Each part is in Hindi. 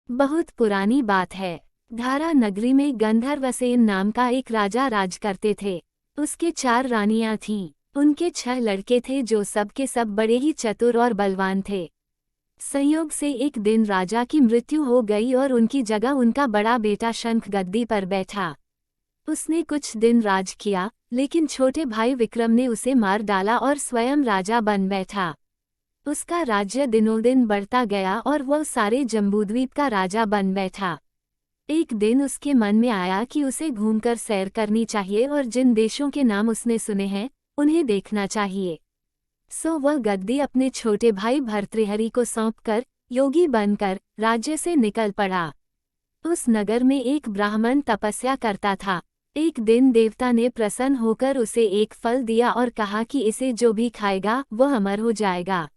बहुत पुरानी बात है। धारा नगरी में गंधर्वसेन नाम का एक राजा राज करते थे। उसके 4 रानियां थीं। उनके 6 लड़के थे जो सब के सब बड़े ही चतुर और बलवान थे। संयोग से एक दिन राजा की मृत्यु हो गई और उनकी जगह उनका बड़ा बेटा शंख गद्दी पर बैठा। उसने कुछ दिन राज किया, लेकिन छोटे भाई विक्रम ने उसे मार डाला और स्वयं राजा बन बैठा। उसका राज्य दिनों दिन बढ़ता गया और वह सारे जम्बूद्वीप का राजा बन बैठा। एक दिन उसके मन में आया कि उसे घूमकर सैर करनी चाहिए और जिन देशों के नाम उसने सुने हैं उन्हें देखना चाहिए। सो वह गद्दी अपने छोटे भाई भर्तृहरि को सौंपकर योगी बनकर राज्य से निकल पड़ा। उस नगर में एक ब्राह्मण तपस्या करता था। एक दिन देवता ने प्रसन्न होकर उसे एक फल दिया और कहा कि इसे जो भी खाएगा वह अमर हो जाएगा।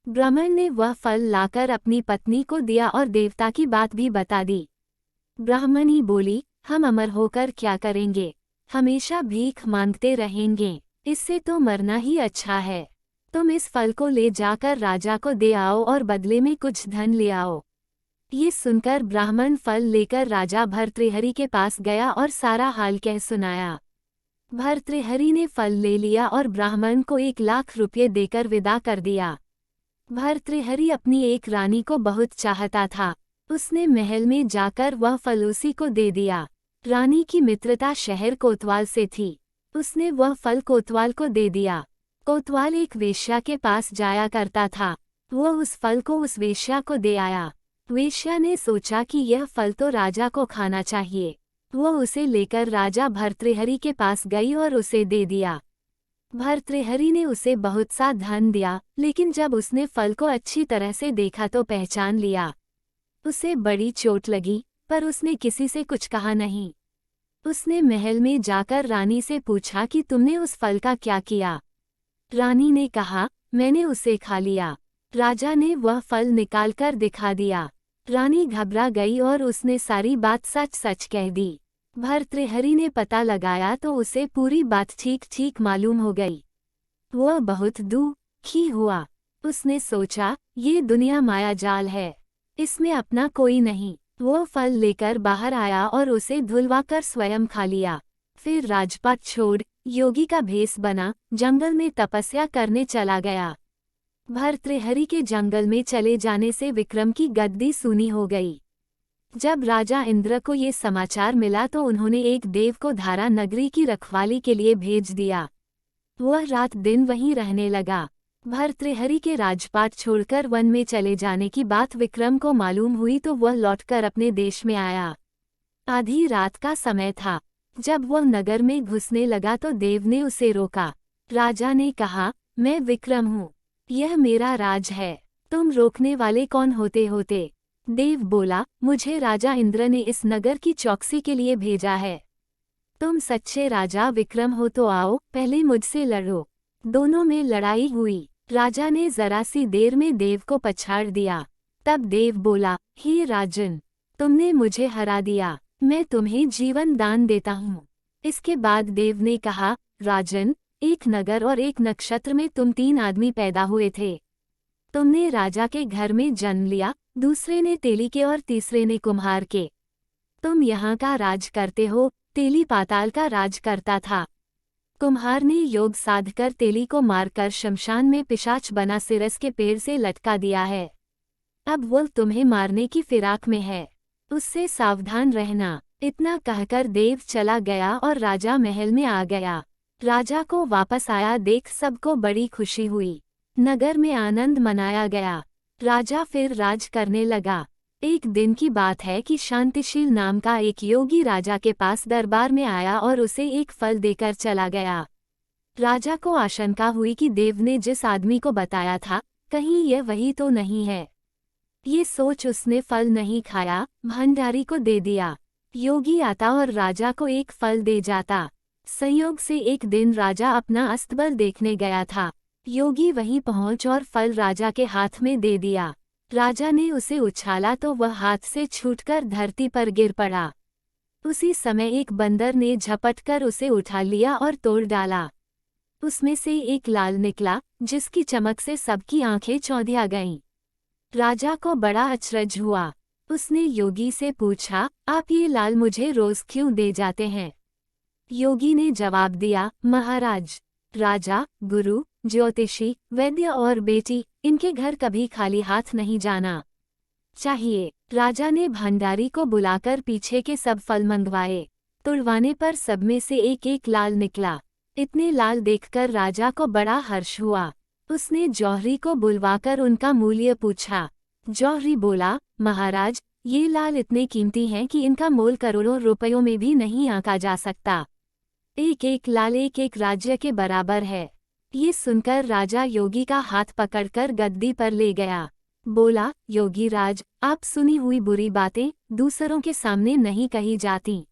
ब्राह्मण ने वह फल लाकर अपनी पत्नी को दिया और देवता की बात भी बता दी। ब्राह्मणी बोली, हम अमर होकर क्या करेंगे, हमेशा भीख मांगते रहेंगे, इससे तो मरना ही अच्छा है। तुम इस फल को ले जाकर राजा को दे आओ और बदले में कुछ धन ले आओ। ये सुनकर ब्राह्मण फल लेकर राजा भर्तृहरि के पास गया और सारा हाल कह सुनाया। भर्तृहरि ने फल ले लिया और ब्राह्मण को 1 लाख रुपये देकर विदा कर दिया। भर्तृहरि अपनी एक रानी को बहुत चाहता था। उसने महल में जाकर वह फल उसी को दे दिया। रानी की मित्रता शहर कोतवाल से थी। उसने वह फल कोतवाल को दे दिया। कोतवाल एक वेश्या के पास जाया करता था। वह उस फल को उस वेश्या को दे आया। वेश्या ने सोचा कि यह फल तो राजा को खाना चाहिए। वह उसे लेकर राजा भर्तृहरि के पास गई और उसे दे दिया। भर्तृहरि ने उसे बहुत सा धन दिया, लेकिन जब उसने फल को अच्छी तरह से देखा तो पहचान लिया। उसे बड़ी चोट लगी, पर उसने किसी से कुछ कहा नहीं। उसने महल में जाकर रानी से पूछा कि तुमने उस फल का क्या किया। रानी ने कहा, मैंने उसे खा लिया। राजा ने वह फल निकालकर दिखा दिया। रानी घबरा गई और उसने सारी बात सच सच कह दी। भर्तृहरि ने पता लगाया तो उसे पूरी बात ठीक ठीक मालूम हो गई। वह बहुत दुखी हुआ। उसने सोचा, ये दुनिया माया जाल है, इसमें अपना कोई नहीं। वो फल लेकर बाहर आया और उसे धुलवाकर स्वयं खा लिया। फिर राजपाट छोड़ योगी का भेष बना जंगल में तपस्या करने चला गया। भर्तृहरि के जंगल में चले जाने से विक्रम की गद्दी सूनी हो गई। जब राजा इंद्र को ये समाचार मिला तो उन्होंने एक देव को धारा नगरी की रखवाली के लिए भेज दिया। वह रात दिन वहीं रहने लगा। भर्तृहरि के राजपाट छोड़कर वन में चले जाने की बात विक्रम को मालूम हुई तो वह लौटकर अपने देश में आया। आधी रात का समय था। जब वह नगर में घुसने लगा तो देव ने उसे रोका। राजा ने कहा, मैं विक्रम हूँ, यह मेरा राज है, तुम रोकने वाले कौन होते? देव बोला, मुझे राजा इंद्र ने इस नगर की चौकसी के लिए भेजा है। तुम सच्चे राजा विक्रम हो तो आओ, पहले मुझसे लड़ो। दोनों में लड़ाई हुई। राजा ने जरा सी देर में देव को पछाड़ दिया। तब देव बोला, हे राजन, तुमने मुझे हरा दिया, मैं तुम्हें जीवन दान देता हूँ। इसके बाद देव ने कहा, राजन, एक नगर और एक नक्षत्र में तुम 3 आदमी पैदा हुए थे। तुमने राजा के घर में जन्म लिया, दूसरे ने तेली के और तीसरे ने कुम्हार के। तुम यहाँ का राज करते हो, तेली पाताल का राज करता था। कुम्हार ने योग साधकर तेली को मारकर शमशान में पिशाच बना सिरस के पेड़ से लटका दिया है। अब वो तुम्हें मारने की फिराक में है, उससे सावधान रहना। इतना कहकर देव चला गया और राजा महल में आ गया। राजा को वापस आया देख सबको बड़ी खुशी हुई। नगर में आनंद मनाया गया। राजा फिर राज करने लगा। एक दिन की बात है कि शांतिशील नाम का एक योगी राजा के पास दरबार में आया और उसे एक फल देकर चला गया। राजा को आशंका हुई कि देव ने जिस आदमी को बताया था, कहीं यह वही तो नहीं है। ये सोच उसने फल नहीं खाया, भंडारी को दे दिया। योगी आता और राजा को एक फल दे जाता। संयोग से एक दिन राजा अपना अस्तबल देखने गया था। योगी वहीं पहुंच और फल राजा के हाथ में दे दिया। राजा ने उसे उछाला तो वह हाथ से छूटकर धरती पर गिर पड़ा। उसी समय एक बंदर ने झपटकर उसे उठा लिया और तोड़ डाला। उसमें से एक लाल निकला, जिसकी चमक से सबकी आंखें चौंधिया गईं। राजा को बड़ा अचरज हुआ। उसने योगी से पूछा, आप ये लाल मुझे रोज क्यों दे जाते हैं? योगी ने जवाब दिया, महाराज, राजा, गुरु, ज्योतिषी, वैद्य और बेटी, इनके घर कभी खाली हाथ नहीं जाना चाहिए। राजा ने भंडारी को बुलाकर पीछे के सब फल मंगवाए। तुड़वाने पर सब में से एक एक लाल निकला। इतने लाल देखकर राजा को बड़ा हर्ष हुआ। उसने जौहरी को बुलवाकर उनका मूल्य पूछा। जौहरी बोला, महाराज, ये लाल इतने कीमती हैं कि इनका मोल करोड़ों रुपयों में भी नहीं आंका जा सकता। एक एक लाल एक एक राज्य के बराबर है। ये सुनकर राजा योगी का हाथ पकड़कर गद्दी पर ले गया। बोला, योगी राज, आप सुनी हुई बुरी बातें दूसरों के सामने नहीं कही जाती।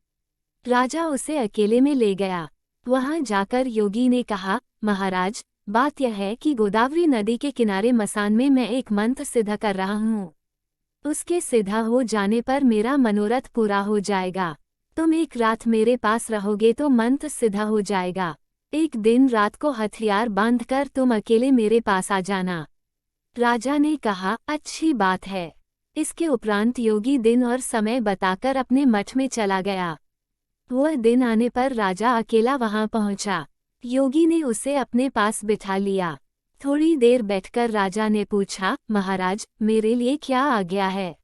राजा उसे अकेले में ले गया। वहां जाकर योगी ने कहा, महाराज, बात यह है कि गोदावरी नदी के किनारे मसान में मैं एक मंत्र सिद्ध कर रहा हूँ। उसके सिद्ध हो जाने पर मेरा मनोरथ पूरा हो जाएगा। तुम एक रात मेरे पास रहोगे तो मंत्र सिद्ध हो जाएगा। एक दिन रात को हथियार बांधकर तुम अकेले मेरे पास आ जाना। राजा ने कहा, अच्छी बात है। इसके उपरांत योगी दिन और समय बताकर अपने मठ में चला गया। वह दिन आने पर राजा अकेला वहां पहुंचा। योगी ने उसे अपने पास बिठा लिया। थोड़ी देर बैठकर राजा ने पूछा, महाराज, मेरे लिए क्या आज्ञा है?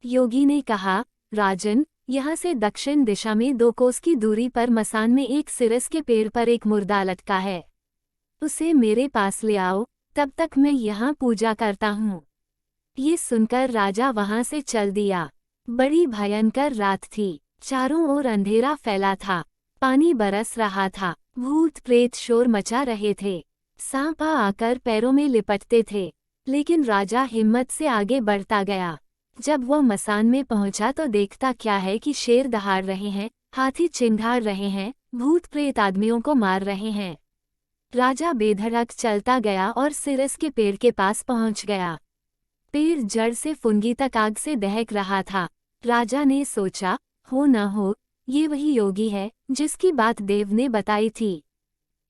योगी ने कहा, राजन, यहाँ से दक्षिण दिशा में 2 कोस की दूरी पर मसान में एक सिरस के पेड़ पर एक मुर्दा लटका है। उसे मेरे पास ले आओ, तब तक मैं यहाँ पूजा करता हूँ। ये सुनकर राजा वहां से चल दिया। बड़ी भयंकर रात थी। चारों ओर अंधेरा फैला था। पानी बरस रहा था। भूत प्रेत शोर मचा रहे थे। सांप आकर पैरों में लिपटते थे। लेकिन राजा हिम्मत से आगे बढ़ता गया। जब वह मसान में पहुंचा तो देखता क्या है कि शेर दहाड़ रहे हैं, हाथी चिंघाड़ रहे हैं, भूत प्रेत आदमियों को मार रहे हैं। राजा बेधड़क चलता गया और सिरस के पेड़ के पास पहुंच गया। पेड़ जड़ से फुनगी तक आग से दहक रहा था। राजा ने सोचा, हो न हो, ये वही योगी है जिसकी बात देव ने बताई थी।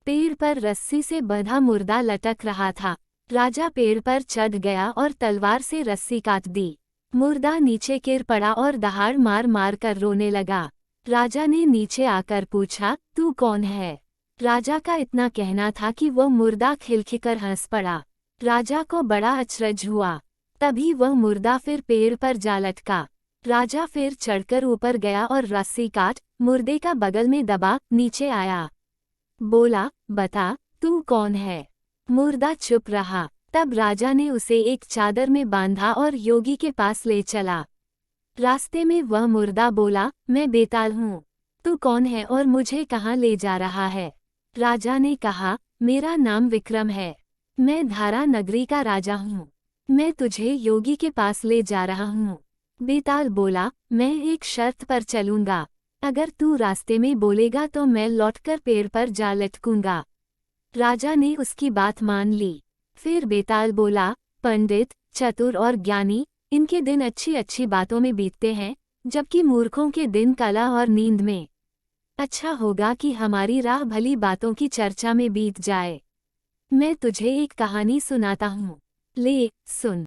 पेड़ पर रस्सी से बंधा मुर्दा लटक रहा था। राजा पेड़ पर चढ़ गया और तलवार से रस्सी काट दी। मुर्दा नीचे गिर पड़ा और दहाड़ मार मार कर रोने लगा। राजा ने नीचे आकर पूछा, तू कौन है? राजा का इतना कहना था कि वह मुर्दा खिलखिलकर हंस पड़ा। राजा को बड़ा अचरज हुआ। तभी वह मुर्दा फिर पेड़ पर जा लटका। राजा फिर चढ़कर ऊपर गया और रस्सी काट मुर्दे का बगल में दबा नीचे आया। बोला, बता, तू कौन है? मुर्दा चुप रहा। तब राजा ने उसे एक चादर में बांधा और योगी के पास ले चला। रास्ते में वह मुर्दा बोला, मैं बेताल हूँ। तू कौन है और मुझे कहाँ ले जा रहा है? राजा ने कहा, मेरा नाम विक्रम है। मैं धारा नगरी का राजा हूँ। मैं तुझे योगी के पास ले जा रहा हूँ। बेताल बोला, मैं एक शर्त पर चलूंगा। अगर तू रास्ते में बोलेगा तो मैं लौटकर पेड़ पर जा लटकूंगा। राजा ने उसकी बात मान ली। फिर बेताल बोला, पंडित, चतुर और ज्ञानी, इनके दिन अच्छी अच्छी बातों में बीतते हैं, जबकि मूर्खों के दिन कला और नींद में। अच्छा होगा कि हमारी राह भली बातों की चर्चा में बीत जाए। मैं तुझे एक कहानी सुनाता हूँ। ले, सुन।